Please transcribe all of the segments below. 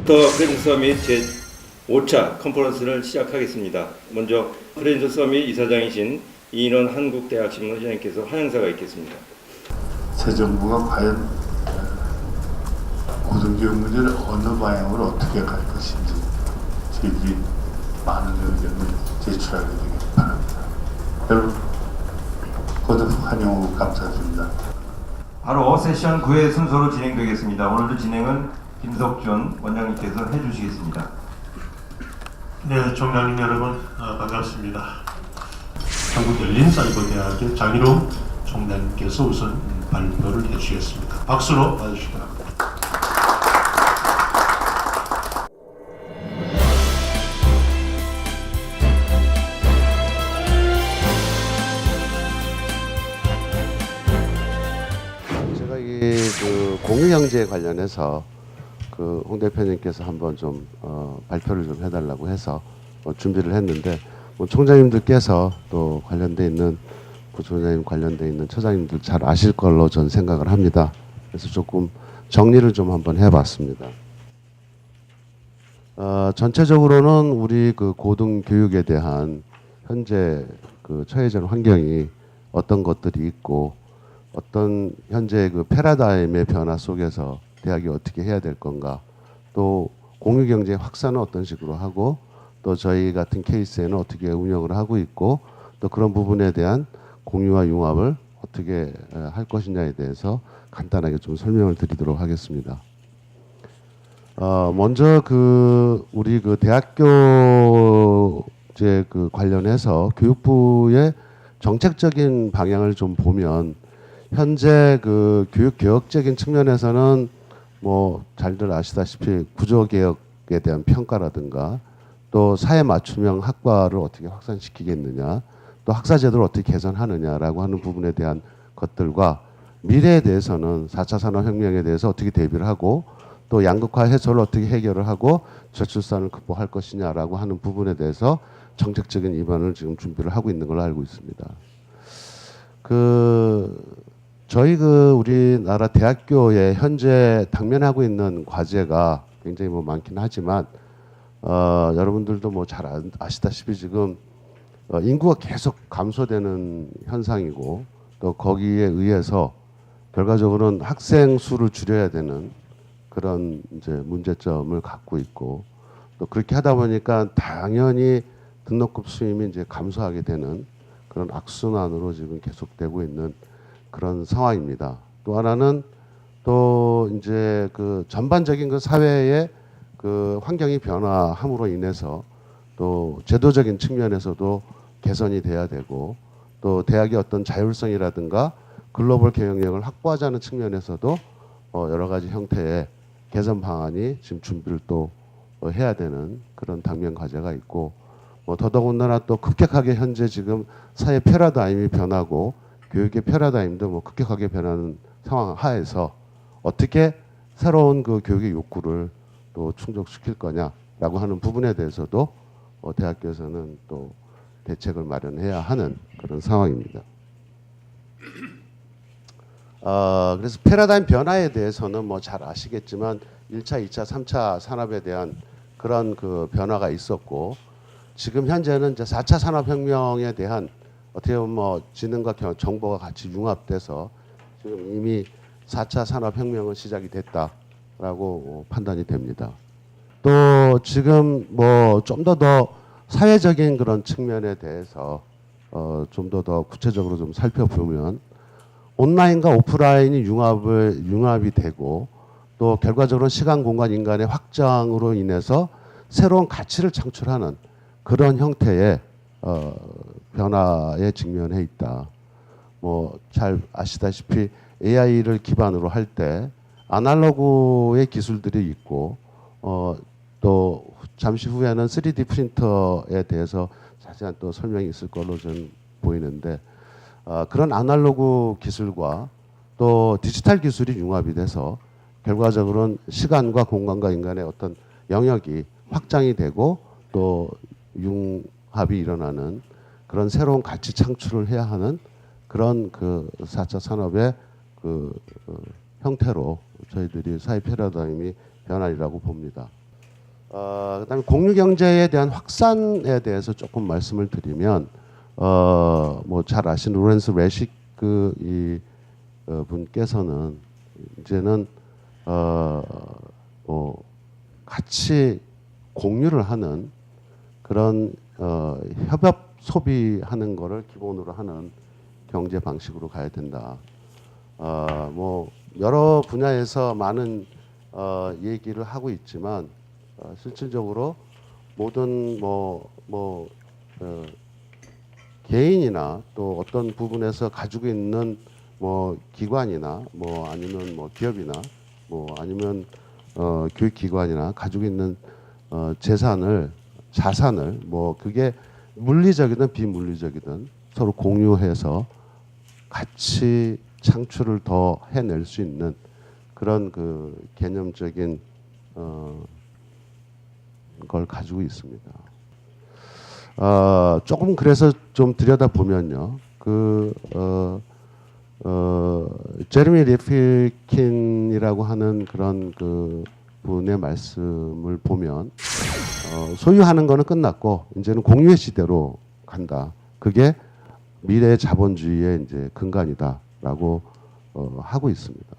지금부터 프렌즈 서밋 제5차 컨퍼런스를 시작하겠습니다. 먼저 프렌즈 서밋 이사장이신 이인원 한국대학신문 회장님께서 환영사가 있겠습니다. 새 정부가 과연 고등교육 문제를 어느 방향으로 어떻게 갈 것인지 저희들이 많은 의견을 제출하게 되길 바랍니다. 여러분 거듭 환영하고 감사드립니다. 바로 세션 9회 순서로 진행되겠습니다. 오늘도 진행은 김석준 원장님께서 해주시겠습니다. 네, 총장님 여러분 반갑습니다. 한국열린사이버대학의 장희롱 총장님께서 우선 발표를 해주시겠습니다. 박수로 맞으시기 바랍니다. 제가 그 공유경제에 관련해서 홍 대표님께서 한번 좀 발표를 좀 해달라고 해서 준비를 했는데 총장님들께서 또 관련돼 있는 부총장님 관련돼 있는 처장님들 잘 아실 걸로 전 생각을 합니다. 그래서 조금 정리를 좀 한번 해봤습니다. 전체적으로는 우리 그 고등교육에 대한 현재 그 처해진 환경이 어떤 것들이 있고 어떤 현재 그 패러다임의 변화 속에서 대학이 어떻게 해야 될 건가, 또 공유경제 확산은 어떤 식으로 하고 또 저희 같은 케이스에는 어떻게 운영을 하고 있고 또 그런 부분에 대한 공유와 융합을 어떻게 할 것이냐에 대해서 간단하게 좀 설명을 드리도록 하겠습니다. 먼저 우리 대학교 이제 관련해서 교육부의 정책적인 방향을 좀 보면 현재 교육 개혁적인 측면에서는 잘들 아시다시피 구조 개혁에 대한 평가라든가 또 사회 맞춤형 학과를 어떻게 확산시키겠느냐, 또 학사 제도를 어떻게 개선하느냐라고 하는 부분에 대한 것들과 미래에 대해서는 4차 산업혁명에 대해서 어떻게 대비를 하고 또 양극화 해소를 어떻게 해결을 하고 저출산을 극복할 것이냐라고 하는 부분에 대해서 정책적인 입안을 지금 준비를 하고 있는 걸로 알고 있습니다. 저희 우리나라 대학교에 현재 당면하고 있는 과제가 굉장히 많긴 하지만 여러분들도 잘 아시다시피 지금 인구가 계속 감소되는 현상이고 또 거기에 의해서 결과적으로는 학생 수를 줄여야 되는 그런 이제 문제점을 갖고 있고 또 그렇게 하다 보니까 당연히 등록금 수임이 이제 감소하게 되는 그런 악순환으로 지금 계속되고 있는 그런 상황입니다. 또 하나는 또 이제 전반적인 사회의 환경이 변화함으로 인해서 또 제도적인 측면에서도 개선이 돼야 되고 또 대학의 어떤 자율성이라든가 글로벌 경영력을 확보하자는 측면에서도 여러 가지 형태의 개선 방안이 지금 준비를 또 해야 되는 그런 당면 과제가 있고 더더군다나 또 급격하게 현재 지금 사회 패러다임이 변하고 교육의 패러다임도 급격하게 변하는 상황 하에서 어떻게 새로운 교육의 욕구를 또 충족시킬 거냐라고 하는 부분에 대해서도 대학교에서는 또 대책을 마련해야 하는 그런 상황입니다. 그래서 패러다임 변화에 대해서는 잘 아시겠지만 1차, 2차, 3차 산업에 대한 그런 변화가 있었고 지금 현재는 이제 4차 산업혁명에 대한 어떻게 보면 지능과 정보가 같이 융합돼서 지금 이미 4차 산업혁명은 시작이 됐다라고 판단이 됩니다. 또 지금 좀 더 사회적인 그런 측면에 대해서 좀 더 구체적으로 좀 살펴보면 온라인과 오프라인이 융합이 되고 또 결과적으로 시간, 공간, 인간의 확장으로 인해서 새로운 가치를 창출하는 그런 형태의 변화에 직면해 있다. 잘 아시다시피 AI를 기반으로 할 때 아날로그의 기술들이 있고 또 잠시 후에는 3D 프린터에 대해서 자세한 또 설명이 있을 걸로 저는 보이는데 그런 아날로그 기술과 또 디지털 기술이 융합이 돼서 결과적으로는 시간과 공간과 인간의 어떤 영역이 확장이 되고 또 융합이 일어나는 그런 새로운 가치 창출을 해야 하는 그런 4차 산업의 형태로 저희들이 사회 패러다임이 변화리라고 봅니다. 그다음에 공유 경제에 대한 확산에 대해서 조금 말씀을 드리면 뭐 잘 아시는 로렌스 레식 분께서는 이제는 뭐 같이 공유를 하는 그런 협업 소비하는 거를 기본으로 하는 경제 방식으로 가야 된다. 뭐 여러 분야에서 많은 얘기를 하고 있지만 실질적으로 모든 개인이나 또 어떤 부분에서 가지고 있는 뭐 기관이나 뭐 아니면 뭐 기업이나 뭐 아니면 교육기관이나 가지고 있는 자산을 뭐 그게 물리적이든 비물리적이든 서로 공유해서 같이 창출을 더 해낼 수 있는 그런 그 개념적인 걸 가지고 있습니다. 조금 그래서 좀 들여다 보면요, 제레미 리필킨이라고 하는 그런 그 분의 말씀을 보면 소유하는 거는 끝났고 이제는 공유의 시대로 간다. 그게 미래 자본주의의 이제 근간이다라고 하고 있습니다.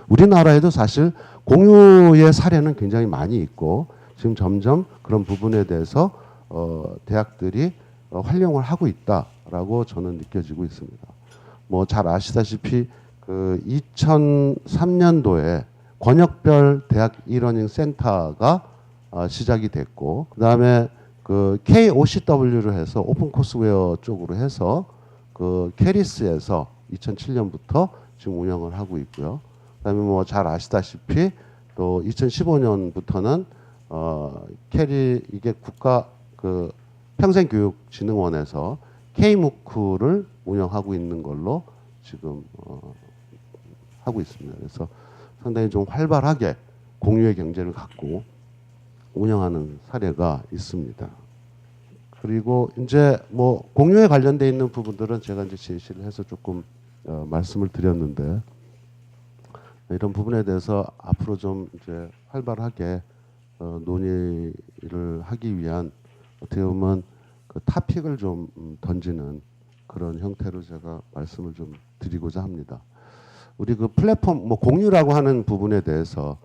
우리나라에도 사실 공유의 사례는 굉장히 많이 있고 지금 점점 그런 부분에 대해서 대학들이 활용을 하고 있다라고 저는 느껴지고 있습니다. 뭐 잘 아시다시피 그 2003년도에 권역별 대학 이러닝 센터가 시작이 됐고 그다음에 그 KOCW를 해서 오픈 코스웨어 쪽으로 해서 그 캐리스에서 2007년부터 지금 운영을 하고 있고요. 그다음에 뭐 잘 아시다시피 또 2015년부터는 이게 국가 그 평생교육진흥원에서 K무크를 운영하고 있는 걸로 지금 하고 있습니다. 그래서 상당히 좀 활발하게 공유의 경제를 갖고 운영하는 사례가 있습니다. 그리고 이제 뭐 공유에 관련돼 있는 부분들은 제가 이제 제시를 해서 조금 말씀을 드렸는데 이런 부분에 대해서 앞으로 좀 이제 활발하게 논의를 하기 위한 어떻게 보면 그 토픽을 좀 던지는 그런 형태로 제가 말씀을 좀 드리고자 합니다. 우리 그 플랫폼 뭐 공유라고 하는 부분에 대해서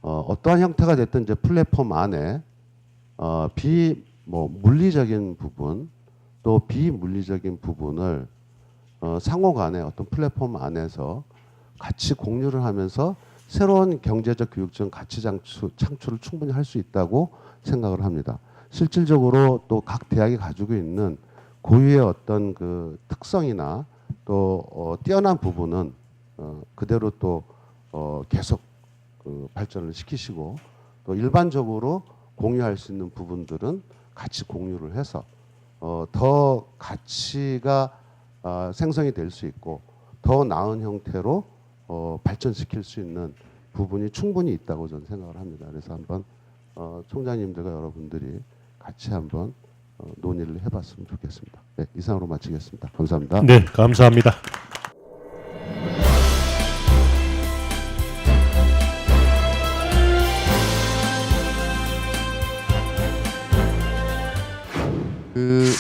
어떠한 형태가 됐든 이제 플랫폼 안에 물리적인 부분 또 비물리적인 부분을 상호간에 어떤 플랫폼 안에서 같이 공유를 하면서 새로운 경제적 교육적 가치 창출을 충분히 할 수 있다고 생각을 합니다. 실질적으로 또 각 대학이 가지고 있는 고유의 어떤 그 특성이나 또 뛰어난 부분은 그대로 또 계속 그 발전을 시키시고 또 일반적으로 공유할 수 있는 부분들은 같이 공유를 해서 더 가치가 생성이 될 수 있고 더 나은 형태로 발전시킬 수 있는 부분이 충분히 있다고 저는 생각을 합니다. 그래서 한번 총장님들과 여러분들이 같이 한번 논의를 해봤으면 좋겠습니다. 네, 이상으로 마치겠습니다. 감사합니다. 네, 감사합니다.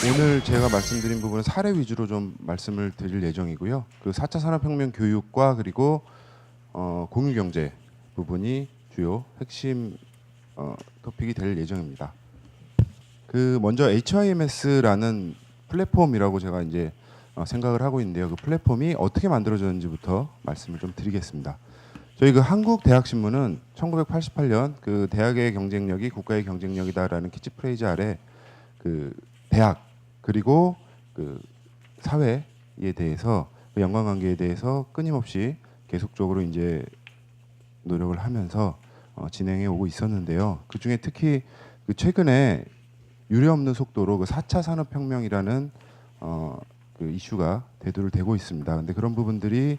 오늘 제가 말씀드린 부분은 사례 위주로 좀 말씀을 드릴 예정이고요. 그 4차 산업혁명 교육과 그리고 공유경제 부분이 주요 핵심 토픽이 될 예정입니다. 그 먼저 HIMS라는 플랫폼이라고 제가 이제 생각을 하고 있는데요. 그 플랫폼이 어떻게 만들어졌는지부터 말씀을 좀 드리겠습니다. 저희 그 한국대학신문은 1988년 그 대학의 경쟁력이 국가의 경쟁력이다라는 키치프레이즈 아래 그 대학 그리고 그 사회에 대해서 그 연관관계에 대해서 끊임없이 계속적으로 이제 노력을 하면서 진행해 오고 있었는데요. 그 중에 특히 그 최근에 유례없는 속도로 그 4차 산업혁명이라는 그 이슈가 대두를 되고 있습니다. 근데 그런 부분들이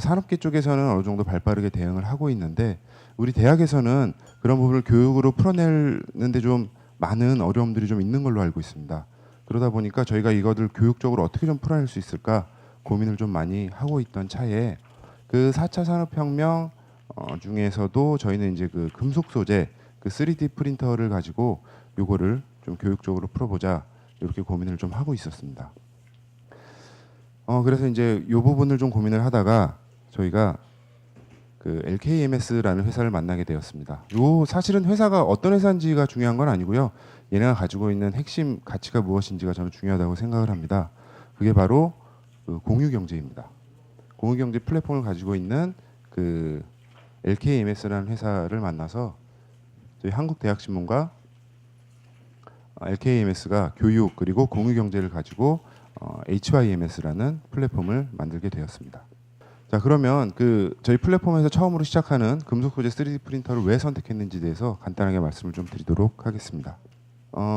산업계 쪽에서는 어느 정도 발빠르게 대응을 하고 있는데 우리 대학에서는 그런 부분을 교육으로 풀어내는데 좀 많은 어려움들이 좀 있는 걸로 알고 있습니다. 그러다 보니까 저희가 이것을 교육적으로 어떻게 좀 풀어낼 수 있을까 고민을 좀 많이 하고 있던 차에 그 4차 산업혁명 중에서도 저희는 이제 그 금속 소재, 그 그 3D 프린터를 가지고 요거를 좀 교육적으로 풀어보자 이렇게 고민을 좀 하고 있었습니다. 그래서 이제 요 부분을 좀 고민을 하다가 저희가 그 LKMS라는 회사를 만나게 되었습니다. 요 사실은 회사가 어떤 회사인지가 중요한 건 아니고요. 얘네가 가지고 있는 핵심 가치가 무엇인지가 저는 중요하다고 생각을 합니다. 그게 바로 그 공유경제입니다. 공유경제 플랫폼을 가지고 있는 그 LKMS라는 회사를 만나서 저희 한국대학신문과 LKMS가 교육 그리고 공유경제를 가지고 HYMS라는 플랫폼을 만들게 되었습니다. 자, 그러면 그 저희 플랫폼에서 처음으로 시작하는 금속 소재 3D 프린터를 왜 선택했는지에 대해서 간단하게 말씀을 좀 드리도록 하겠습니다.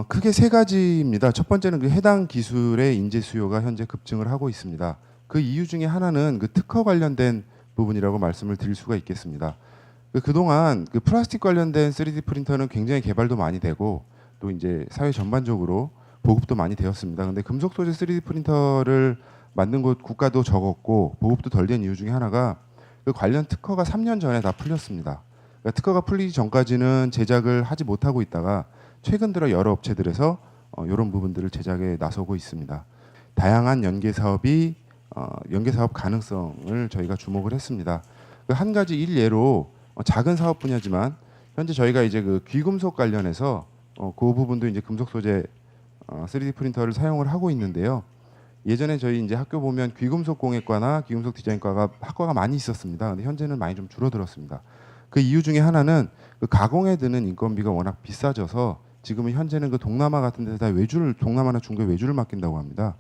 크게 세 가지입니다. 첫 번째는 그 해당 기술의 인재 수요가 현재 급증을 하고 있습니다. 그 이유 중에 하나는 그 특허 관련된 부분이라고 말씀을 드릴 수가 있겠습니다. 그동안 그 플라스틱 관련된 3D 프린터는 굉장히 개발도 많이 되고 또 이제 사회 전반적으로 보급도 많이 되었습니다. 근데 금속 소재 3D 프린터를 만든 곳 국가도 적었고 보급도 덜 된 이유 중에 하나가 그 관련 특허가 3년 전에 다 풀렸습니다. 그러니까 특허가 풀리기 전까지는 제작을 하지 못하고 있다가 최근 들어 여러 업체들에서 이런 부분들을 제작에 나서고 있습니다. 다양한 연계 사업이 연계 사업 가능성을 저희가 주목을 했습니다. 그 한 가지 일례로 작은 사업 분야지만 현재 저희가 이제 그 귀금속 관련해서 그 부분도 이제 금속 소재 3D 프린터를 사용을 하고 있는데요. 예전에 저희 이제 학교 보면 귀금속 공예과나 귀금속 디자인과가 학과가 많이 있었습니다. 근데 현재는 많이 좀 줄어들었습니다. 그 이유 중에 하나는 그 가공에 드는 인건비가 워낙 비싸져서 지금은 현재는 그 동남아 같은 데서 다 외주를 동남아나 중국에 외주를 맡긴다고 합니다.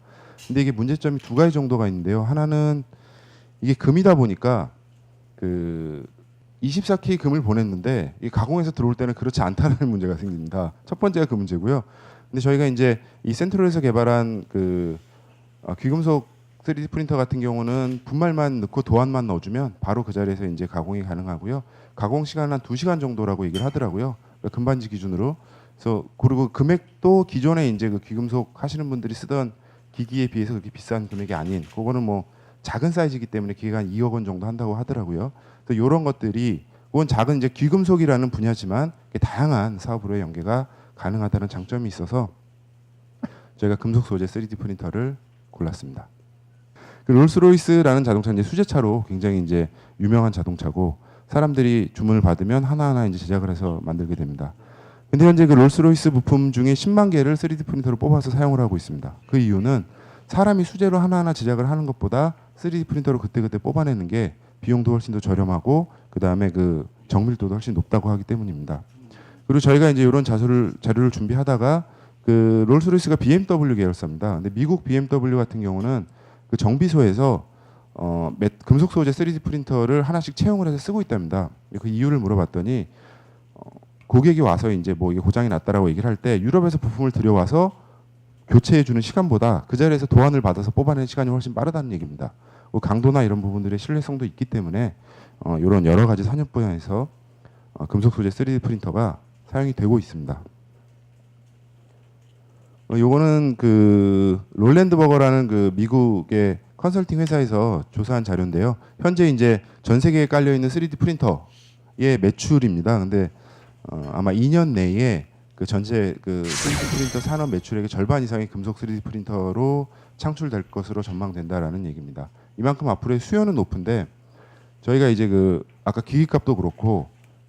근데 이게 문제점이 두 가지 정도가 있는데요. 하나는 이게 금이다 보니까 그 24K 금을 보냈는데 이 가공해서 들어올 때는 그렇지 않다는 문제가 생깁니다. 첫 번째가 그 문제고요. 근데 저희가 이제 이 센트럴에서 개발한 그 귀금속 3D 프린터 같은 경우는 분말만 넣고 도안만 넣어주면 바로 그 자리에서 이제 가공이 가능하고요. 가공 시간은 한 2시간 정도라고 얘기를 하더라고요. 그러니까 금반지 기준으로. 그래서 그리고 금액도 기존에 이제 그 귀금속 하시는 분들이 쓰던 기기에 비해서 그렇게 비싼 금액이 아닌, 그거는 뭐 작은 사이즈이기 때문에 기계가 한 2억 원 정도 한다고 하더라고요. 그래서 이런 것들이 그건 작은 이제 귀금속이라는 분야지만 다양한 사업으로의 연계가 가능하다는 장점이 있어서 저희가 금속 소재 3D 프린터를 골랐습니다. 그 롤스로이스라는 자동차 이제 수제차로 굉장히 이제 유명한 자동차고 사람들이 주문을 받으면 하나하나 이제 제작을 해서 만들게 됩니다. 근데 현재 그 롤스로이스 부품 중에 10만 개를 3D 프린터로 뽑아서 사용을 하고 있습니다. 그 이유는 사람이 수제로 하나하나 제작을 하는 것보다 3D 프린터로 그때그때 뽑아내는 게 비용도 훨씬 더 저렴하고 그 다음에 그 정밀도도 훨씬 높다고 하기 때문입니다. 그리고 저희가 이제 이런 자료를 준비하다가 그 롤스로이스가 BMW 계열사입니다. 근데 미국 BMW 같은 경우는 그 정비소에서 금속 소재 3D 프린터를 하나씩 채용을 해서 쓰고 있답니다. 그 이유를 물어봤더니 고객이 와서 이제 뭐 이게 고장이 났다라고 얘기를 할 때 유럽에서 부품을 들여와서 교체해 주는 시간보다 그 자리에서 도안을 받아서 뽑아내는 시간이 훨씬 빠르다는 얘기입니다. 강도나 이런 부분들의 신뢰성도 있기 때문에 이런 여러 가지 산업 분야에서 금속 소재 3D 프린터가 사용이 되고 있습니다. 요거는 그 롤랜드버거라는 그 미국의 컨설팅 회사에서 조사한 자료인데요. 현재 이제 전 세계에 깔려 있는 3D 프린터의 매출입니다. 근데 아마 2년 내에 그 전체 그 3D 프린터 산업 매출액의 절반 이상이 금속 3D 프린터로 창출될 것으로 전망된다라는 얘기입니다. 이만큼 앞으로의 수요는 높은데 저희가 이제 그 아까 기기값도 그렇고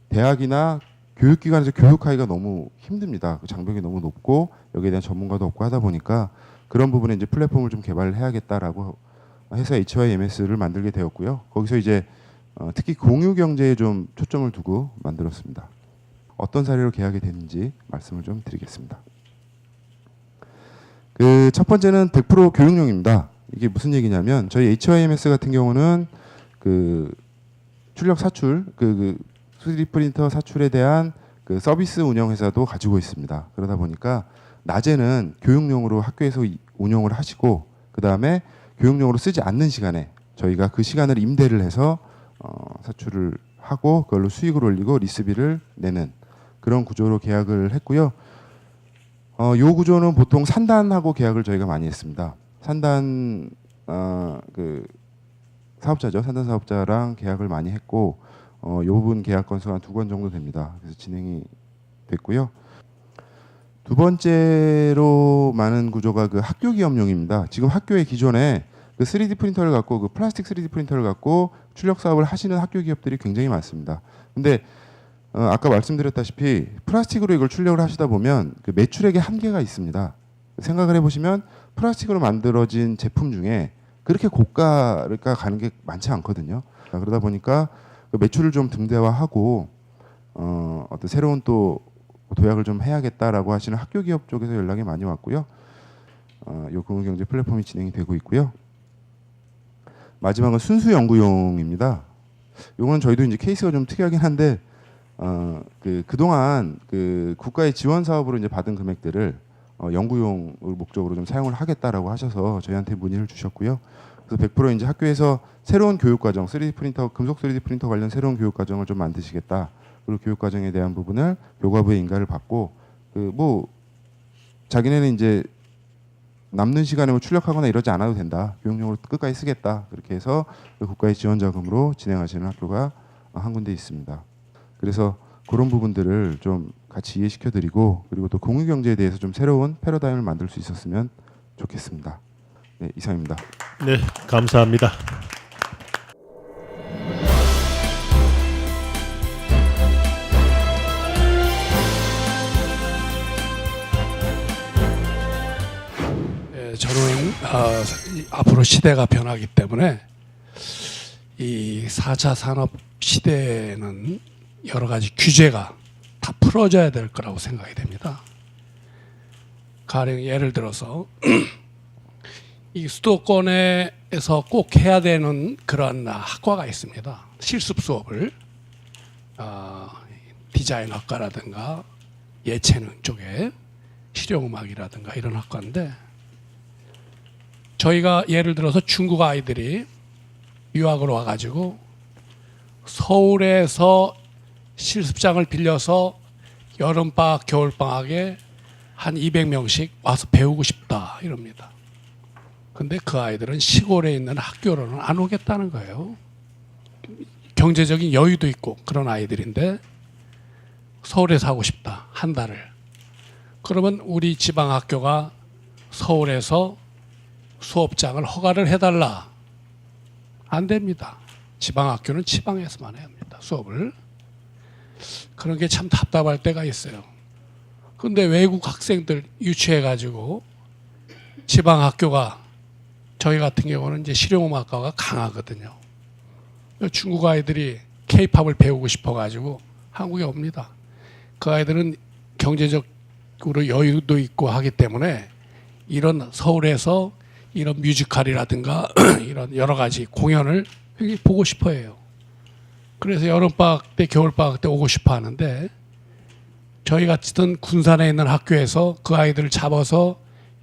대학이나 교육기관에서 교육하기가 너무 힘듭니다. 그 장벽이 너무 높고 여기에 대한 전문가도 없고 하다 보니까 그런 부분에 이제 플랫폼을 좀 개발을 해야겠다라고 해서 HYMS를 만들게 되었고요. 거기서 이제 특히 공유 경제에 좀 초점을 두고 만들었습니다. 어떤 사례로 계약이 됐는지 말씀을 좀 드리겠습니다. 그 첫 번째는 100% 교육용입니다. 이게 무슨 얘기냐면 저희 HYMS 같은 경우는 그 출력 사출 그 3D 프린터 사출에 대한 그 서비스 운영 회사도 가지고 있습니다. 그러다 보니까 낮에는 교육용으로 학교에서 운영을 하시고 그 다음에 교육용으로 쓰지 않는 시간에 저희가 그 시간을 임대를 해서 사출을 하고 그걸로 수익을 올리고 리스비를 내는 그런 구조로 계약을 했고요. 요 구조는 보통 산단하고 계약을 저희가 많이 했습니다. 산단 그 사업자죠. 산단 사업자랑 계약을 많이 했고 요 부분 계약 건수가 한 2건 정도 됩니다. 그래서 진행이 됐고요. 두 번째로 많은 구조가 그 학교 기업용입니다. 지금 학교에 기존에 그 3D 프린터를 갖고 그 플라스틱 3D 프린터를 갖고 출력 사업을 하시는 학교 기업들이 굉장히 많습니다. 근데 아까 말씀드렸다시피 플라스틱으로 이걸 출력을 하시다 보면 그 매출액의 한계가 있습니다. 생각을 해보시면 플라스틱으로 만들어진 제품 중에 그렇게 고가가 가는 게 많지 않거든요. 그러다 보니까 그 매출을 좀 등대화하고 어떤 새로운 또 도약을 좀 해야겠다라고 하시는 학교 기업 쪽에서 연락이 많이 왔고요. 이 공유경제 플랫폼이 진행이 되고 있고요. 마지막은 순수 연구용입니다. 이거는 저희도 이제 케이스가 좀 특이하긴 한데 그동안 그 국가의 지원 사업으로 이제 받은 금액들을 연구용 목적으로 좀 사용을 하겠다라고 하셔서 저희한테 문의를 주셨고요. 그래서 100% 이제 학교에서 새로운 교육 과정, 3D 프린터, 금속 3D 프린터 관련 새로운 교육 과정을 좀 만드시겠다. 그리고 교육 과정에 대한 부분을 교과부에 인가를 받고 자기네는 이제 남는 시간에 뭐 출력하거나 이러지 않아도 된다. 교육용으로 끝까지 쓰겠다. 그렇게 해서 국가의 지원 자금으로 진행하시는 학교가 한 군데 있습니다. 그래서 그런 부분들을 좀 같이 이해시켜드리고 그리고 또 공유경제에 대해서 좀 새로운 패러다임을 만들 수 있었으면 좋겠습니다. 네, 이상입니다. 네, 감사합니다. 저는 앞으로 시대가 변하기 때문에 이 4차 산업 시대에는 여러 가지 규제가 다 풀어져야 될 거라고 생각이 됩니다. 가령 예를 들어서 이 수도권에서 꼭 해야 되는 그런 학과가 있습니다. 실습 수업을 디자인 학과라든가 예체능 쪽에 실용음악이라든가 이런 학과인데 저희가 예를 들어서 중국 아이들이 유학으로 와가지고 서울에서 실습장을 빌려서 여름방학, 겨울방학에 한 200명씩 와서 배우고 싶다 이럽니다. 근데 그 아이들은 시골에 있는 학교로는 안 오겠다는 거예요. 경제적인 여유도 있고 그런 아이들인데 서울에서 하고 싶다 한 달을. 그러면 우리 지방학교가 서울에서 수업장을 허가를 해달라. 안 됩니다. 지방학교는 지방에서만 해야 합니다. 수업을. 그런 게 참 답답할 때가 있어요. 그런데 외국 학생들 유치해가지고 지방학교가 저희 같은 경우는 이제 실용음악과가 강하거든요. 중국 아이들이 K-팝을 배우고 싶어가지고 한국에 옵니다. 그 아이들은 경제적으로 여유도 있고 하기 때문에 이런 서울에서 이런 뮤지컬이라든가 이런 여러 가지 공연을 굉장히 보고 싶어 해요. 그래서 여름방학 때 겨울방학 때 오고 싶어 하는데 저희 같은 군산에 있는 학교에서 그 아이들을 잡아서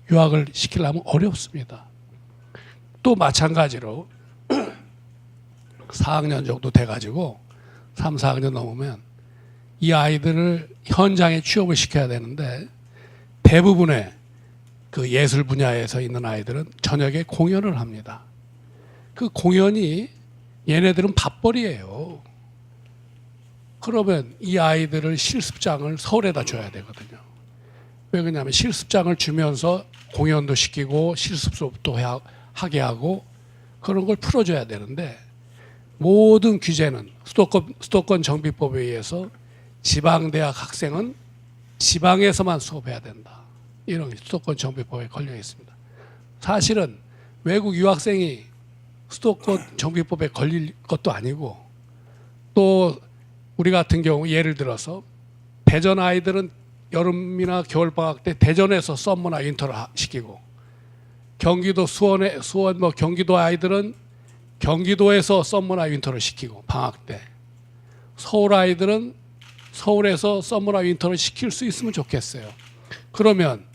유학을 시키려면 어렵습니다. 또 마찬가지로 4학년 정도 돼가지고 3, 4학년 넘으면 이 아이들을 현장에 취업을 시켜야 되는데 대부분의 그 예술 분야에서 있는 아이들은 저녁에 공연을 합니다. 그 공연이 얘네들은 밥벌이에요. 그러면 이 아이들을 실습장을 서울에다 줘야 되거든요. 왜 그러냐면 실습장을 주면서 공연도 시키고 실습 수업도 하게 하고 그런 걸 풀어줘야 되는데 모든 규제는 수도권 정비법에 의해서 지방대학 학생은 지방에서만 수업해야 된다. 이런 수도권 정비법에 걸려 있습니다. 사실은 외국 유학생이 수도권 정비법에 걸릴 것도 아니고 또 우리 같은 경우 예를 들어서 대전 아이들은 여름이나 겨울방학 때 대전에서 썸머나 윈터를 시키고 경기도 수원 뭐 경기도 아이들은 경기도에서 썸머나 윈터를 시키고 방학 때 서울 아이들은 서울에서 썸머나 윈터를 시킬 수 있으면 좋겠어요. 그러면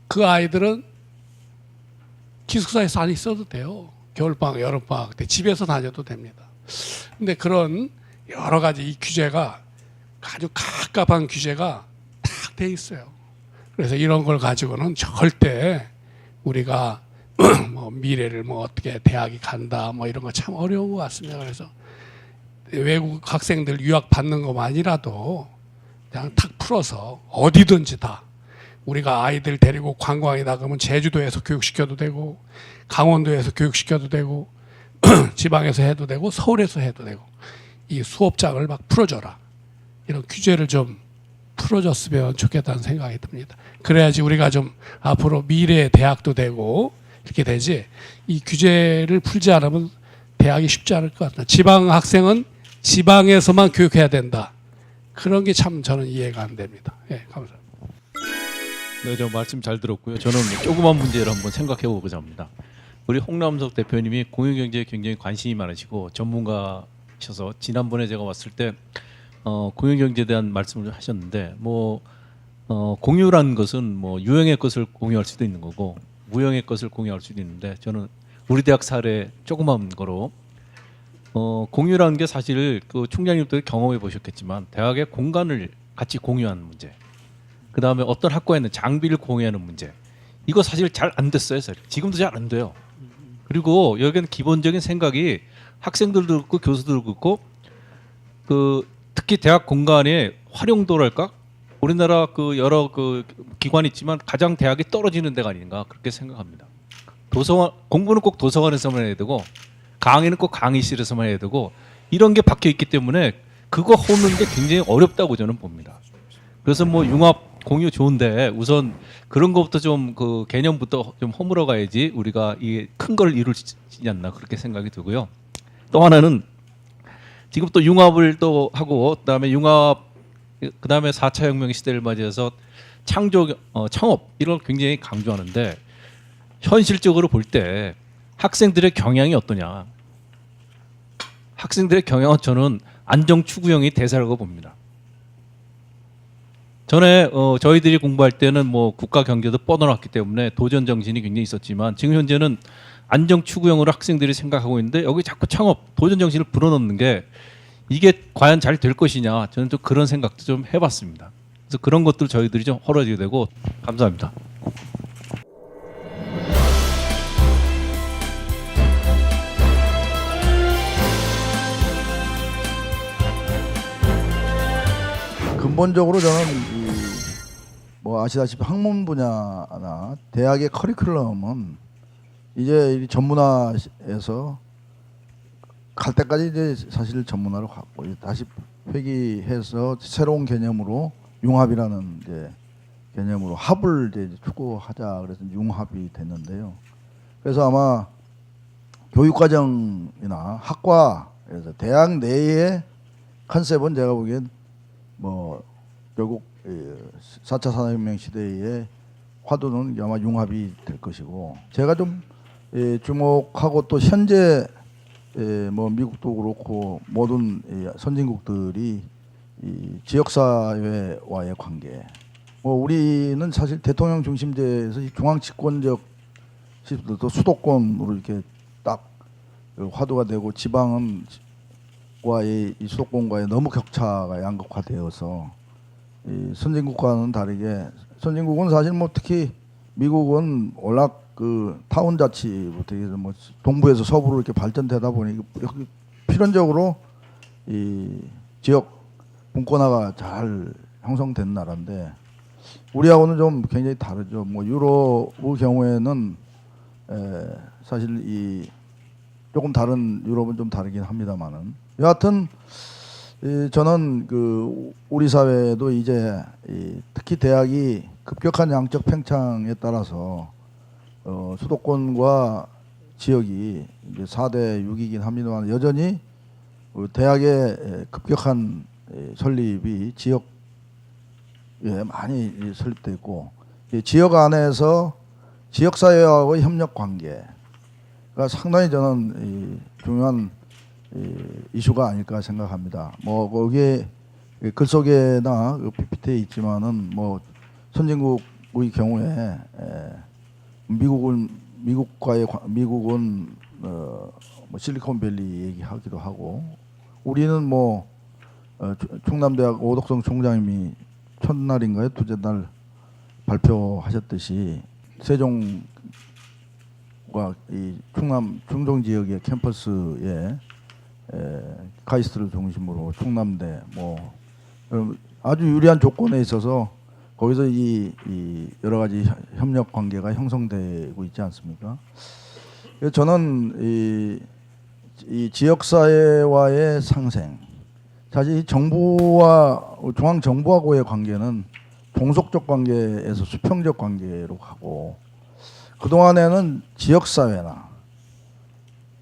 그 아이들은 기숙사에서 안 있어도 돼요. 겨울방학, 여름방학 때 집에서 다녀도 됩니다. 근데 그런 여러 가지 이 규제가 아주 갑갑한 규제가 딱 돼 있어요. 그래서 이런 걸 가지고는 절대 우리가 뭐 미래를 뭐 어떻게 대학이 간다 뭐 이런 거 참 어려운 것 같습니다. 그래서 외국 학생들 유학 받는 것만이라도 그냥 탁 풀어서 어디든지 다 우리가 아이들 데리고 관광이다 그러면 제주도에서 교육시켜도 되고 강원도에서 교육시켜도 되고 지방에서 해도 되고 서울에서 해도 되고 이 수업장을 막 풀어줘라. 이런 규제를 좀 풀어줬으면 좋겠다는 생각이 듭니다. 그래야지 우리가 좀 앞으로 미래의 대학도 되고 이렇게 되지 이 규제를 풀지 않으면 대학이 쉽지 않을 것 같다. 지방 학생은 지방에서만 교육해야 된다. 그런 게 참 저는 이해가 안 됩니다. 예, 감사합니다. 네, 저 말씀 잘 들었고요. 저는 조그만 문제를 한번 생각해 보고자 합니다. 우리 홍남석 대표님이 공유경제에 굉장히 관심이 많으시고 전문가셔서 지난번에 제가 왔을 때 공유경제에 대한 말씀을 하셨는데 공유라는 것은 유형의 것을 공유할 수도 있는 거고 무형의 것을 공유할 수도 있는데 저는 우리 대학 사례 조그만 거로 공유라는 게 사실 그 총장님도 경험해 보셨겠지만 대학의 공간을 같이 공유하는 문제, 그 다음에 어떤 학과에 있는 장비를 공유하는 문제, 이거 사실 잘 안 됐어요. 지금도 잘 안 돼요. 그리고 여기는 기본적인 생각이 학생들도 그렇고 교수들도 그렇고 특히 대학 공간의 활용도랄까 우리나라 여러 기관이 있지만 가장 대학이 떨어지는 데가 아닌가 그렇게 생각합니다. 도서관 공부는 꼭 도서관에서만 해야 되고 강의는 꼭 강의실에서만 해야 되고 이런 게 박혀 있기 때문에 그거 허무는 게 굉장히 어렵다고 저는 봅니다. 그래서 융합 공유 좋은데 우선 그런 것부터 좀 개념부터 좀 허물어 가야지 우리가 이 큰 걸 이룰 수 있지 않나 그렇게 생각이 들고요. 또 하나는 지금 또 융합을 또 하고 그다음에 4차 혁명 시대를 맞이해서 창업 이런 걸 굉장히 강조하는데 현실적으로 볼 때 학생들의 경향이 어떠냐? 학생들의 경향은 저는 안정 추구형이 대세라고 봅니다. 전에 저희들이 공부할 때는 국가 경제도 뻗어놨기 때문에 도전 정신이 굉장히 있었지만 지금 현재는 안정 추구형으로 학생들이 생각하고 있는데 여기 자꾸 창업, 도전 정신을 불어넣는 게 이게 과연 잘 될 것이냐 저는 좀 그런 생각도 좀 해봤습니다. 그래서 그런 것들 저희들이 좀 헐어지게 되고 감사합니다. 근본적으로 저는 아시다시피 학문 분야나 대학의 커리큘럼은 이제 전문화에서 갈 때까지 이제 사실 전문화로 갔고 다시 회귀해서 새로운 개념으로 융합이라는 이제 개념으로 합을 이제 추구하자 그래서 융합이 됐는데요. 그래서 아마 교육과정이나 학과에서 대학 내의 컨셉은 제가 보기엔 결국 4차 산업혁명 시대의 화두는 아마 융합이 될 것이고 제가 좀 주목하고 또 현재 미국도 그렇고 모든 선진국들이 이 지역사회와의 관계 우리는 사실 대통령 중심제에서 중앙 집권적 시스템도 수도권으로 이렇게 딱 화두가 되고 지방은 과의 이 수도권과의 너무 격차가 양극화되어서 이 선진국과는 다르게 선진국은 사실 특히 미국은 워낙 타운 자치부터 해서 동부에서 서부로 이렇게 발전되다 보니 필연적으로 이 지역 분권화가 잘 형성된 나라인데 우리하고는 좀 굉장히 다르죠. 유럽의 경우에는 사실 이 조금 다른 유럽은 좀 다르긴 합니다만은 여하튼 저는 우리 사회도 이제 특히 대학이 급격한 양적 팽창에 따라서 수도권과 지역이 이제 4대 6이긴 합니다만 여전히 대학의 급격한 설립이 지역에 많이 설립돼 있고 지역 안에서 지역사회와의 협력 관계가 상당히 저는 중요한 이슈가 아닐까 생각합니다. 거기에 글 속에나 PPT에 있지만은 선진국의 경우에 미국은 실리콘밸리 얘기하기도 하고 우리는 충남대학 오덕성 총장님이 첫날인가요? 두째 날 발표하셨듯이 세종과 이 충남 중동 지역의 캠퍼스에 카이스트를 중심으로 충남대 아주 유리한 조건에 있어서 거기서 이 여러 가지 협력 관계가 형성되고 있지 않습니까? 그래서 저는 이 지역 사회와의 상생, 사실 이 정부와 중앙 정부하고의 관계는 종속적 관계에서 수평적 관계로 가고, 그 동안에는 지역 사회나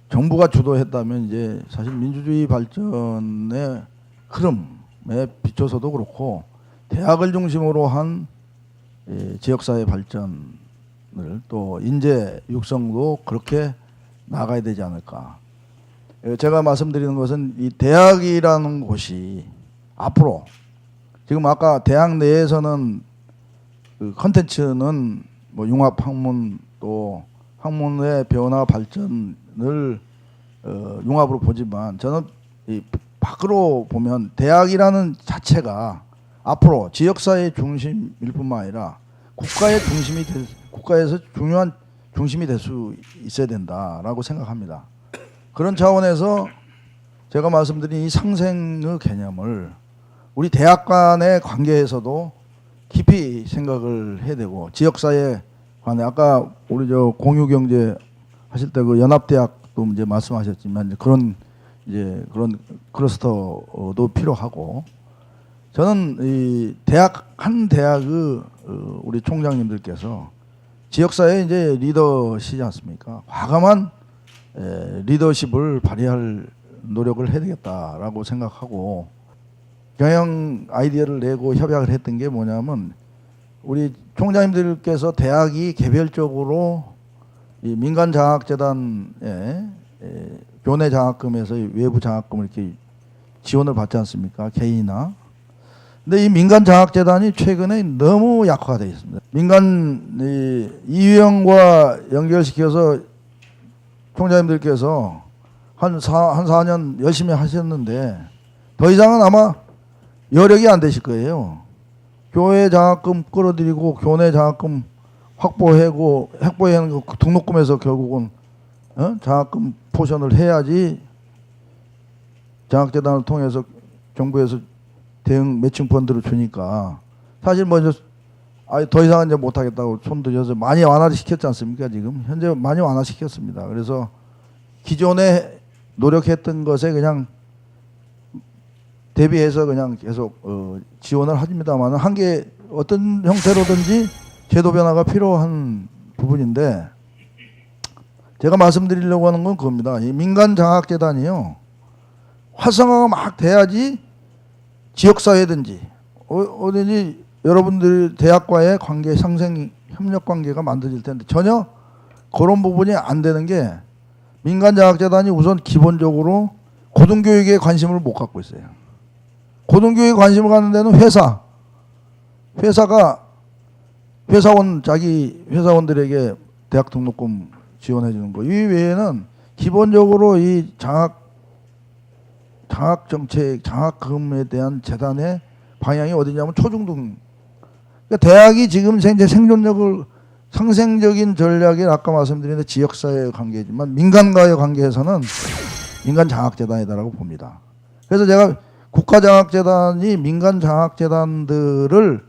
정부가 주도했다면 이제 사실 민주주의 발전의 흐름에 비춰서도 그렇고 대학을 중심으로 한 지역사회 발전을 또 인재 육성도 그렇게 나가야 되지 않을까. 제가 말씀드리는 것은 이 대학이라는 곳이 앞으로 지금 아까 대학 내에서는 그 컨텐츠는 뭐 융합 학문 또 학문의 변화 발전을 융합으로 보지만 저는 이 밖으로 보면 대학이라는 자체가 앞으로 지역사회의 중심일 뿐만 아니라 국가에서 중요한 중심이 될 수 있어야 된다라고 생각합니다. 그런 차원에서 제가 말씀드린 이 상생의 개념을 우리 대학 간의 관계에서도 깊이 생각을 해야 되고, 지역사회 관계, 아까 우리 저 공유경제 하실 때 그 연합대학도 이제 말씀하셨지만 그런 클러스터도 필요하고, 저는 이 한 대학의 우리 총장님들께서 지역사회 이제 리더시지 않습니까? 과감한 리더십을 발휘할 노력을 해야 되겠다라고 생각하고, 경영 아이디어를 내고 협약을 했던 게 뭐냐면, 우리 총장님들께서 대학이 개별적으로 이 민간장학재단의 교내 장학금에서 외부 장학금을 이렇게 지원을 받지 않습니까? 개인이나. 근데 이 민간장학재단이 최근에 너무 약화가 되어 있습니다. 민간 이유형과 연결시켜서 총장님들께서 한 4년 열심히 하셨는데 더 이상은 아마 여력이 안 되실 거예요. 교회 장학금 끌어들이고 교내 장학금 확보하는 그 등록금에서 결국은 장학금 포션을 해야지 장학재단을 통해서 정부에서 대응 매칭 펀드를 주니까 사실 먼저 더 이상은 이제 못하겠다고 손 들여서 많이 완화를 시켰지 않습니까? 지금 현재 많이 완화시켰습니다. 그래서 기존에 노력했던 것에 그냥 대비해서 그냥 계속 지원을 합니다만 한계 어떤 형태로든지 제도 변화가 필요한 부분인데, 제가 말씀드리려고 하는 건 그겁니다. 이 민간장학재단이요, 활성화가 막 돼야지 지역사회든지 어딘지 여러분들 대학과의 관계 상생 협력 관계가 만들어질 텐데 전혀 그런 부분이 안 되는 게, 민간장학재단이 우선 기본적으로 고등교육에 관심을 못 갖고 있어요. 고등교육에 관심을 갖는 데는 회사가 자기 회사원들에게 대학 등록금 지원해 주는 거, 이 외에는 기본적으로 이 장학정책, 장학금에 대한 재단의 방향이 어디냐면 초중등. 그러니까 대학이 지금 현재 상생적인 전략이 아까 말씀드린 지역사회의 관계지만 민간과의 관계에서는 민간장학재단이다라고 봅니다. 그래서 제가 국가장학재단이 민간장학재단들을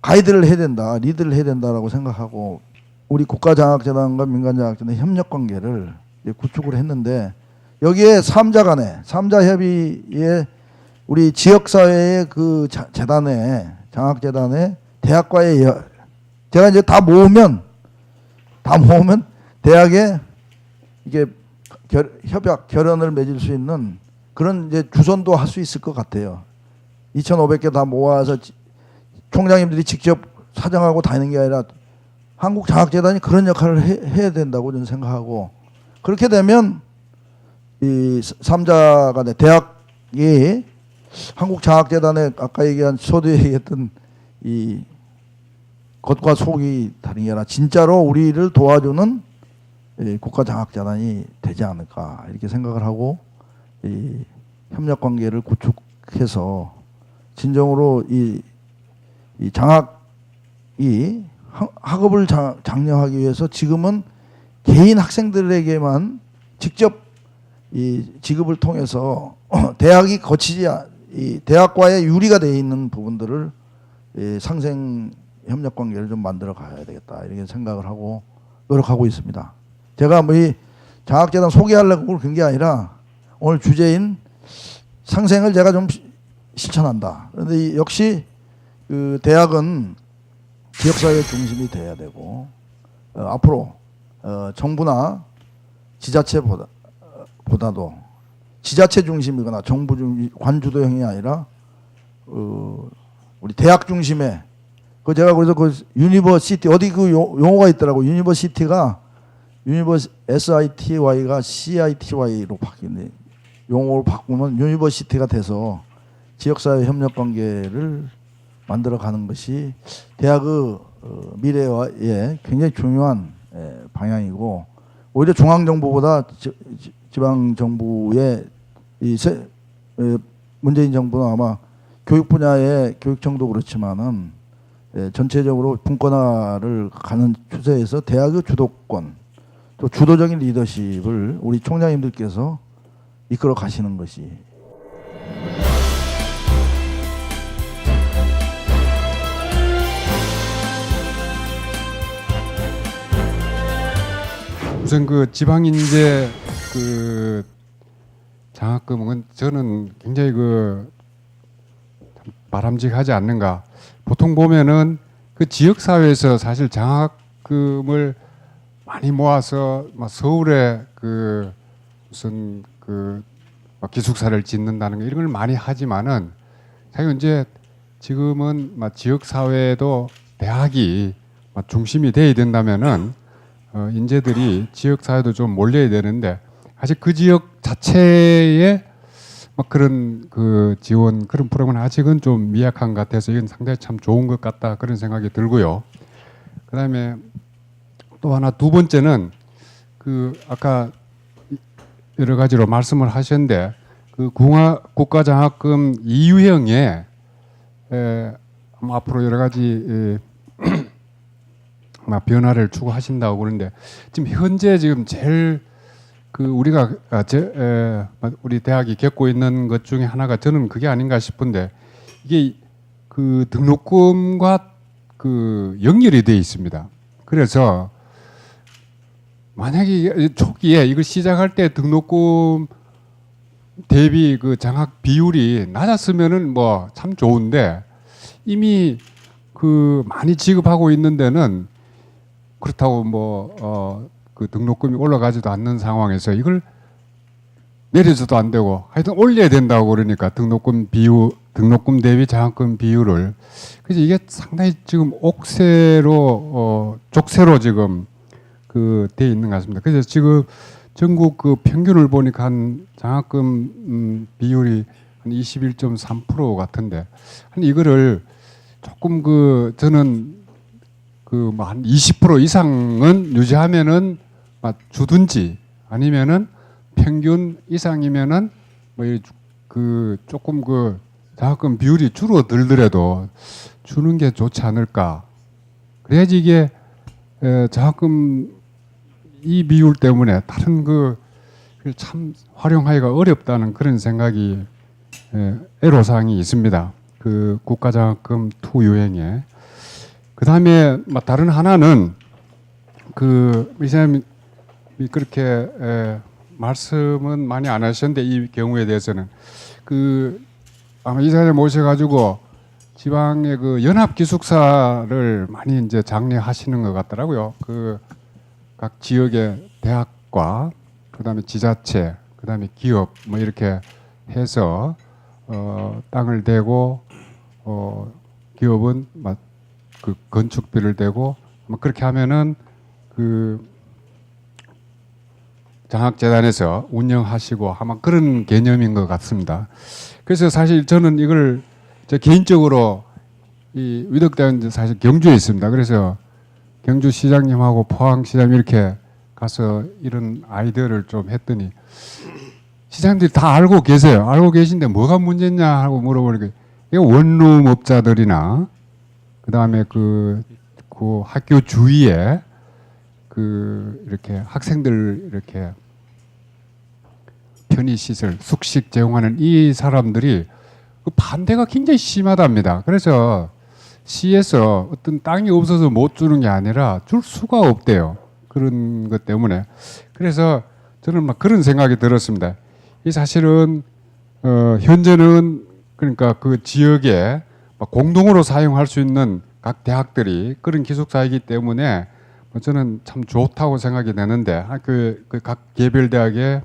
가이드를 해야 된다, 리드를 해야 된다라고 생각하고, 우리 국가장학재단과 민간장학재단의 협력관계를 구축을 했는데, 여기에 3자 간에 3자 협의에 우리 지역사회의 그 재단에 장학재단에 대학과의 제가 이제 다 모으면 대학에 이게 결연을 맺을 수 있는 그런 이제 주선도 할 수 있을 것 같아요. 2,500개 다 모아서 총장님들이 직접 사정하고 다니는 게 아니라 한국장학재단이 그런 역할을 해야 된다고 저는 생각하고, 그렇게 되면 이 3자 간의 대학이 한국장학재단에 아까 얘기한 소두에 얘기했던 이 겉과 속이 다른 게 아니라 진짜로 우리를 도와주는 국가장학재단이 되지 않을까 이렇게 생각을 하고, 이 협력관계를 구축해서 진정으로 이 장학이 학업을 장려하기 위해서 지금은 개인 학생들에게만 직접 이 지급을 통해서 대학이 거치지 이 대학과의 유리가 돼 있는 부분들을 이 상생 협력 관계를 좀 만들어 가야 되겠다 이렇게 생각을 하고 노력하고 있습니다. 제가 뭐 이 장학재단 소개하려고 그런 게 아니라 오늘 주제인 상생을 제가 좀 실천한다. 그런데 역시 그 대학은 지역사회 중심이 돼야 되고 앞으로 정부나 지자체보다도 지자체 중심이거나 정부 중심 관주도형이 아니라 우리 대학 중심의 그 제가 그래서 그 유니버시티 어디 그 용어가 있더라고. 유니버시티가 SITY가 CITY로 바뀌네. 용어를 바꾸면 유니버시티가 돼서 지역사회 협력 관계를 만들어가는 것이 대학의 미래에 굉장히 중요한 방향이고 오히려 중앙정부보다 지방정부의 문재인 정부는 아마 교육 분야의 교육청도 그렇지만은 전체적으로 분권화를 가는 추세에서 대학의 주도권 또 주도적인 리더십을 우리 총장님들께서 이끌어 가시는 것이 우선 그 지방인재 그 장학금은 저는 굉장히 그 바람직하지 않는가. 보통 보면은 그 지역 사회에서 사실 장학금을 많이 모아서 막 서울에 그 무슨 그 기숙사를 짓는다는 거 이런 걸 많이 하지만은 사실 이제 지금은 막 지역 사회에도 대학이 막 중심이 돼야 된다면은 인재들이 지역 사회도 좀 몰려야 되는데 아직 그 지역 자체에 막 그런 그 지원 그런 프로그램은 아직은 좀 미약한 것 같아서 이건 상당히 참 좋은 것 같다 그런 생각이 들고요. 그다음에 또 하나 두 번째는 그 아까 여러 가지로 말씀을 하셨는데 그 국가장학금 2유형에 앞으로 여러 가지 변화를 추구하신다고 그러는데 지금 현재 지금 제일 그 우리가 우리 대학이 겪고 있는 것 중에 하나가 저는 그게 아닌가 싶은데 이게 그 등록금과 그 연결이 되어 있습니다. 그래서 만약에 초기에 이걸 시작할 때 등록금 대비 그 장학 비율이 낮았으면은 뭐 참 좋은데 이미 그 많이 지급하고 있는 데는 그렇다고 그 등록금이 올라가지도 않는 상황에서 이걸 내려줘도 안 되고 하여튼 올려야 된다고 그러니까 등록금 대비 장학금 비율을 그래서 이게 상당히 지금 옥새로 족쇄로 지금 그 돼 있는 것 같습니다. 그래서 지금 전국 그 평균을 보니까 한 장학금 비율이 한 21.3% 같은데 한 이거를 조금 그 저는 그 뭐 한 20% 이상은 유지하면은 주든지 아니면은 평균 이상이면은 뭐 그 조금 그 장학금 비율이 줄어들더라도 주는 게 좋지 않을까. 그래야지 이게 장학금 이 비율 때문에 다른 그 참 활용하기가 어렵다는 그런 생각이 애로사항이 있습니다. 그 국가장학금 2 유형에. 그 다음에 다른 하나는 그 이사님이 그렇게 말씀은 많이 안 하셨는데 이 경우에 대해서는 그 아마 이사님 오셔가지고 지방의 그 연합 기숙사를 많이 이제 장려하시는 것 같더라고요. 그 각 지역의 대학과 그다음에 지자체, 그다음에 기업 뭐 이렇게 해서 땅을 대고 기업은 막 그 건축비를 대고 그렇게 하면은 그 장학재단에서 운영하시고 아마 그런 개념인 것 같습니다. 그래서 사실 저는 이걸 제 개인적으로 이 위덕대학은 사실 경주에 있습니다. 그래서 경주시장님하고 포항시장님 이렇게 가서 이런 아이디어를 좀 했더니 시장님들이 다 알고 계세요. 알고 계신데 뭐가 문제냐 하고 물어보니까 이거 원룸업자들이나 그다음에 그 학교 주위에 그 이렇게 학생들 이렇게 편의시설 숙식 제공하는 이 사람들이 그 반대가 굉장히 심하답니다. 그래서 시에서 어떤 땅이 없어서 못 주는 게 아니라 줄 수가 없대요. 그런 것 때문에. 그래서 저는 막 그런 생각이 들었습니다. 이 사실은 현재는 그러니까 그 지역에 공동으로 사용할 수 있는 각 대학들이 그런 기숙사이기 때문에 저는 참 좋다고 생각이 되는데 각 개별 대학의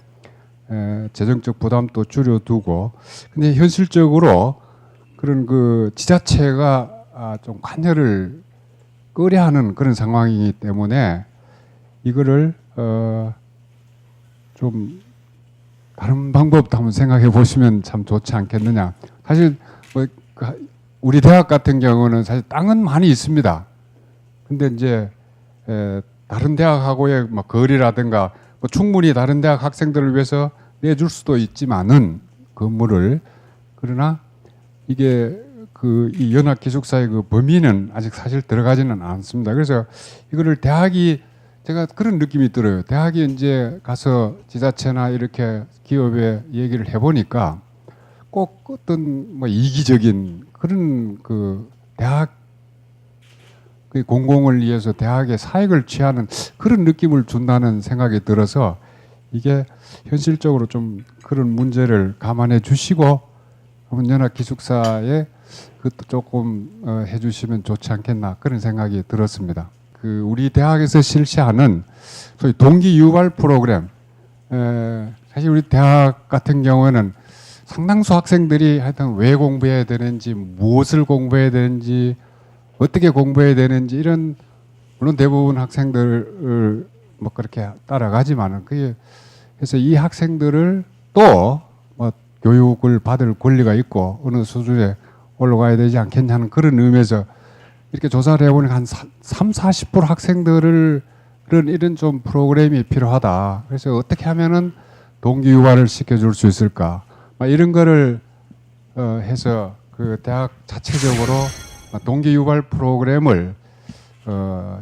재정적 부담도 줄여두고 근데 현실적으로 그런 그 지자체가 좀 관여를 꺼려하는 그런 상황이기 때문에 이거를 좀 다른 방법도 한번 생각해 보시면 참 좋지 않겠느냐. 사실 뭐 우리 대학 같은 경우는 사실 땅은 많이 있습니다. 근데 이제 다른 대학하고의 뭐 거리라든가 뭐 충분히 다른 대학 학생들을 위해서 내줄 수도 있지만은 건물을 그러나 이게 이 연합 기숙사의 그 범위는 아직 사실 들어가지는 않습니다. 그래서 이거를 대학이 제가 그런 느낌이 들어요. 대학이 이제 가서 지자체나 이렇게 기업에 얘기를 해보니까 꼭 어떤 뭐 이기적인 그런 그 대학 그 공공을 위해서 대학의 사익을 취하는 그런 느낌을 준다는 생각이 들어서 이게 현실적으로 좀 그런 문제를 감안해 주시고 연합 기숙사에 그것도 조금 해주시면 좋지 않겠나 그런 생각이 들었습니다. 그 우리 대학에서 실시하는 소위 동기 유발 프로그램 사실 우리 대학 같은 경우에는 상당수 학생들이 하여튼 왜 공부해야 되는지 무엇을 공부해야 되는지 어떻게 공부해야 되는지 이런 물론 대부분 학생들을 뭐 그렇게 따라가지만은 그게 그래서 이 학생들을 또 뭐 교육을 받을 권리가 있고 어느 수준에 올라가야 되지 않겠냐는 그런 의미에서 이렇게 조사를 해보니까 한 30-40% 학생들을 이런 좀 프로그램이 필요하다. 그래서 어떻게 하면은 동기 유발을 시켜줄 수 있을까? 이런 거를 해서 그 대학 자체적으로 동기 유발 프로그램을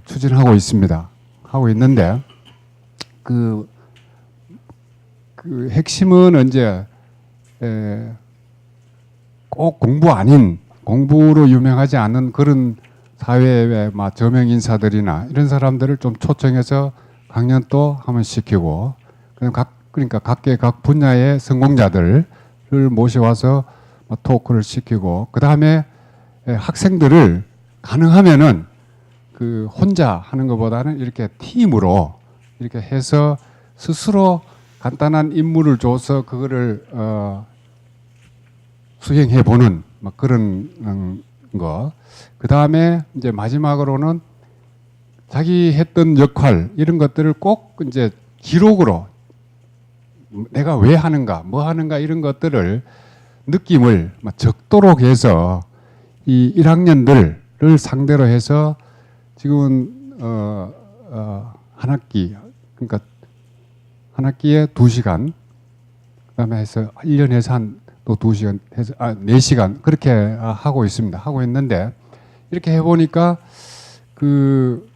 추진하고 있습니다. 하고 있는데 그 핵심은 이제 꼭 공부 아닌 공부로 유명하지 않은 그런 사회의 저명 인사들이나 이런 사람들을 좀 초청해서 강연도 한번 시키고 그러니까 각 분야의 성공자들을 모셔와서 토크를 시키고 그 다음에 학생들을 가능하면은 그 혼자 하는 것보다는 이렇게 팀으로 이렇게 해서 스스로 간단한 임무를 줘서 그거를 수행해 보는 그런 거. 그 다음에 이제 마지막으로는 자기 했던 역할 이런 것들을 꼭 이제 기록으로 내가 왜 하는가, 뭐 하는가 이런 것들을 느낌을 적도록 해서 이 1학년들을 상대로 해서 지금은 한 학기 그러니까 한 학기에 2시간 그다음에 해서 1년에서 한 또 2시간 해서 4시간 그렇게 하고 있습니다. 하고 있는데 이렇게 해보니까 그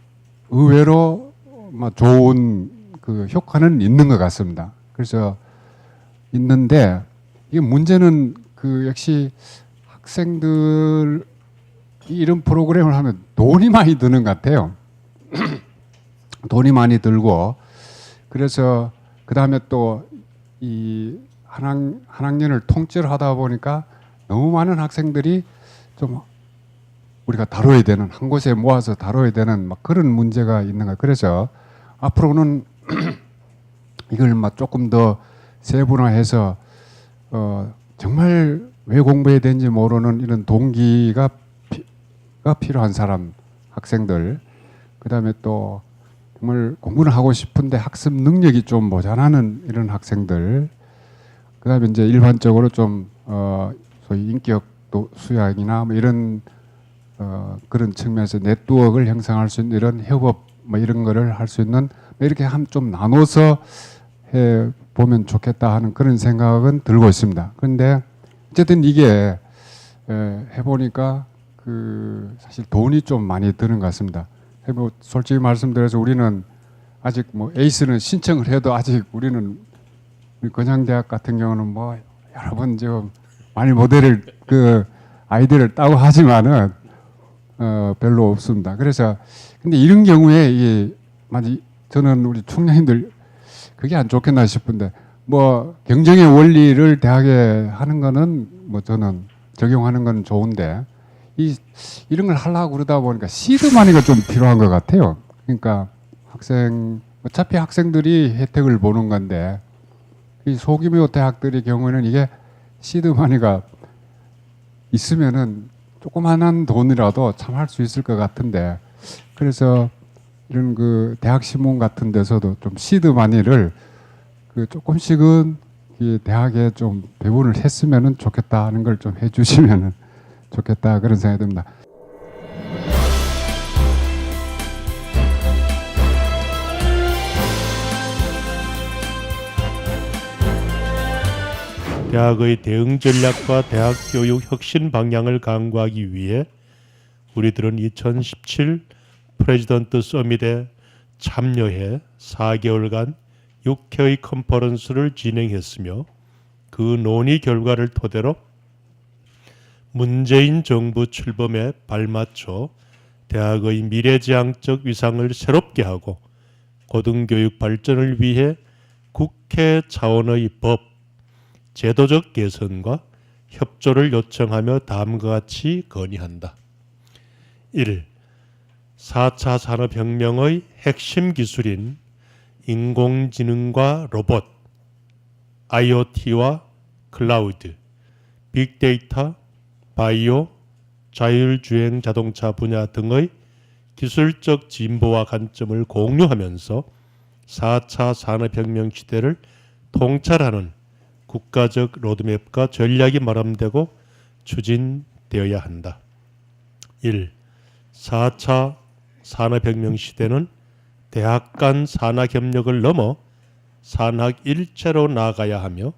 의외로 좋은 그 효과는 있는 것 같습니다. 그래서 있는데 이게 문제는 그 역시 학생들 이런 프로그램을 하면 돈이 많이 드는 것 같아요. 돈이 많이 들고 그래서 그 다음에 또 이 한 학년을 통째로 하다 보니까 너무 많은 학생들이 좀 우리가 다뤄야 되는 한 곳에 모아서 다뤄야 되는 그런 문제가 있는 거예요. 그래서 앞으로는 이걸 조금 더 세분화해서 정말 왜 공부해야 되는지 모르는 이런 동기가 필요한 사람 학생들 그다음에 또 정말 공부를 하고 싶은데 학습 능력이 좀 모자라는 이런 학생들 그다음에 이제 일반적으로 좀 소위 인격 수양이나 이런 그런 측면에서 네트워크를 형성할 수 있는 이런 협업 이런 거를 할 수 있는 이렇게 좀 나눠서 해 보면 좋겠다 하는 그런 생각은 들고 있습니다. 그런데 어쨌든 이게 해보니까 그 사실 돈이 좀 많이 드는 것 같습니다. 솔직히 말씀드려서 우리는 아직 에이스는 신청을 해도 아직 우리는 건양대학 같은 경우는 여러 번 지금 많이 모델을 그 아이디어를 따고 하지만은 별로 없습니다. 그래서 근데 이런 경우에 이게 많이 저는 우리 총장님들 그게 안 좋겠나 싶은데 뭐 경쟁의 원리를 대학에 하는 거는 뭐 저는 적용하는 건 좋은데 이런 걸 하려고 그러다 보니까 시드 마니가 좀 필요한 것 같아요. 그러니까 어차피 학생들이 혜택을 보는 건데 이 소규모 대학들의 경우에는 이게 시드 마니가 있으면은 조그만한 돈이라도 참 할 수 있을 것 같은데 그래서 이런 그 대학 신문 같은 데서도 좀 시드 마니를 그 조금씩은 이 대학에 좀 배분을 했으면은 좋겠다 하는 걸 좀 해주시면은 좋겠다 그런 생각이 듭니다. 대학의 대응 전략과 대학 교육 혁신 방향을 강구하기 위해 우리들은 2017 프레지던트 서밋에 참여해 4개월간 6회의 컨퍼런스를 진행했으며 그 논의 결과를 토대로 문재인 정부 출범에 발맞춰 대학의 미래지향적 위상을 새롭게 하고 고등교육 발전을 위해 국회 차원의 법, 제도적 개선과 협조를 요청하며 다음과 같이 건의한다. 1. 4차 산업혁명의 핵심 기술인 인공지능과 로봇, IoT와 클라우드, 빅데이터, 바이오, 자율주행 자동차 분야 등의 기술적 진보와 관점을 공유하면서 4차 산업혁명 시대를 통찰하는 국가적 로드맵과 전략이 마련되고 추진되어야 한다. 1. 4차 산업혁명 시대는 대학 간 산학협력을 넘어 산학 일체로 나아가야 하며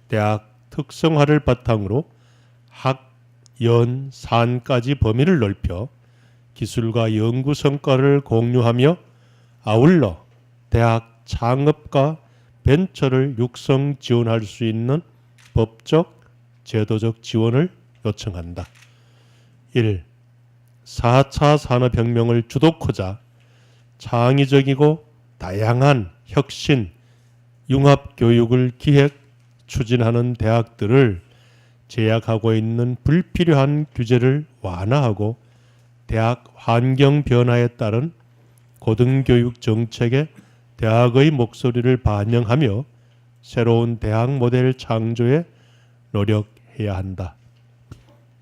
대학 특성화를 바탕으로 학, 연, 산까지 범위를 넓혀 기술과 연구 성과를 공유하며 아울러 대학 창업과 벤처를 육성 지원할 수 있는 법적, 제도적 지원을 요청한다. 1. 4차 산업혁명을 주도하자 창의적이고 다양한 혁신, 융합교육을 기획, 추진하는 대학들을 제약하고 있는 불필요한 규제를 완화하고 대학 환경 변화에 따른 고등교육 정책에 대학의 목소리를 반영하며 새로운 대학 모델 창조에 노력해야 한다.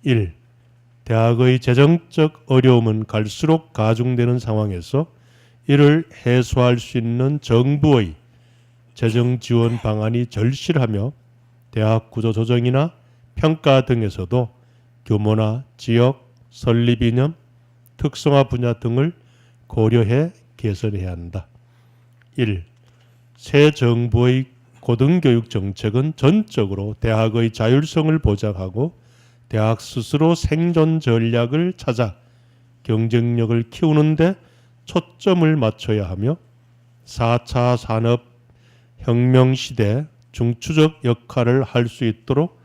1. 대학의 재정적 어려움은 갈수록 가중되는 상황에서 이를 해소할 수 있는 정부의 재정 지원 방안이 절실하며 대학 구조 조정이나 평가 등에서도 규모나 지역, 설립 이념, 특성화 분야 등을 고려해 개선해야 한다. 1. 새 정부의 고등교육 정책은 전적으로 대학의 자율성을 보장하고 대학 스스로 생존 전략을 찾아 경쟁력을 키우는 데 초점을 맞춰야 하며 4차 산업혁명 시대 중추적 역할을 할 수 있도록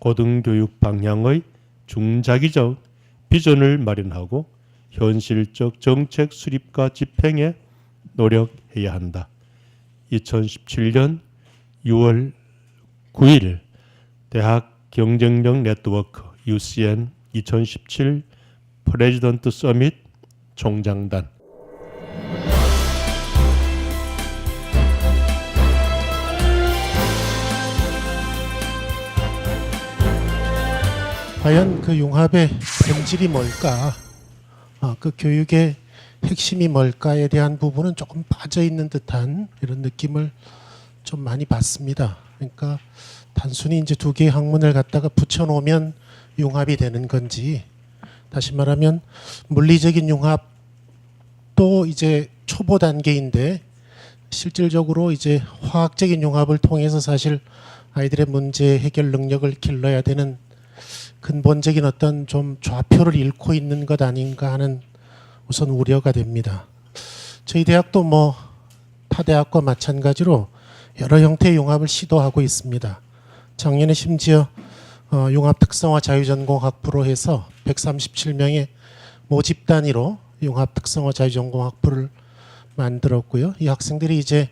고등교육 방향의 중장기적 비전을 마련하고 현실적 정책 수립과 집행에 노력해야 한다. 2017년 6월 9일 대학 경쟁력 네트워크 UCN 2017 프레지던트 서밋 총장단. 과연 그 융합의 본질이 뭘까? 그 교육의 핵심이 뭘까에 대한 부분은 조금 빠져 있는 듯한 이런 느낌을 좀 많이 받습니다. 그러니까 단순히 이제 두 개의 학문을 갖다가 붙여놓으면 융합이 되는 건지, 다시 말하면 물리적인 융합도 이제 초보 단계인데 실질적으로 이제 화학적인 융합을 통해서 사실 아이들의 문제 해결 능력을 길러야 되는 근본적인 어떤 좀 좌표를 잃고 있는 것 아닌가 하는 우선 우려가 됩니다. 저희 대학도 뭐 타 대학과 마찬가지로 여러 형태의 융합을 시도하고 있습니다. 작년에 심지어 융합 특성화 자유전공 학부로 해서 137명의 모집 단위로 융합 특성화 자유전공 학부를 만들었고요. 이 학생들이 이제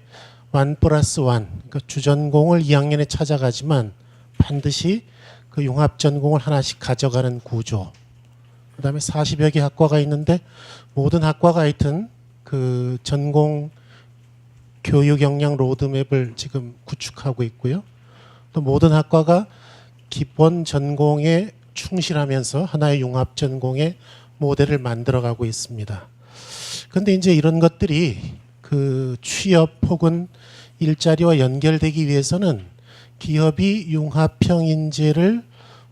1+1, 그러니까 주전공을 2학년에 찾아가지만 반드시 그 융합 전공을 하나씩 가져가는 구조. 그다음에 40여 개 학과가 있는데 모든 학과가 하여튼 그 전공 교육 역량 로드맵을 지금 구축하고 있고요. 또 모든 학과가 기본 전공에 충실하면서 하나의 융합 전공의 모델을 만들어가고 있습니다. 그런데 이제 이런 것들이 그 취업 혹은 일자리와 연결되기 위해서는 기업이 융합형 인재를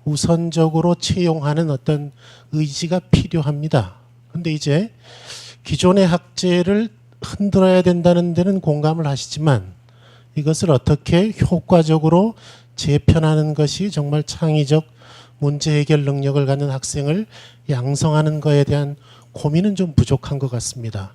우선적으로 채용하는 어떤 의지가 필요합니다. 그런데 이제 기존의 학제를 흔들어야 된다는 데는 공감을 하시지만 이것을 어떻게 효과적으로 재편하는 것이 정말 창의적 문제 해결 능력을 갖는 학생을 양성하는 것에 대한 고민은 좀 부족한 것 같습니다.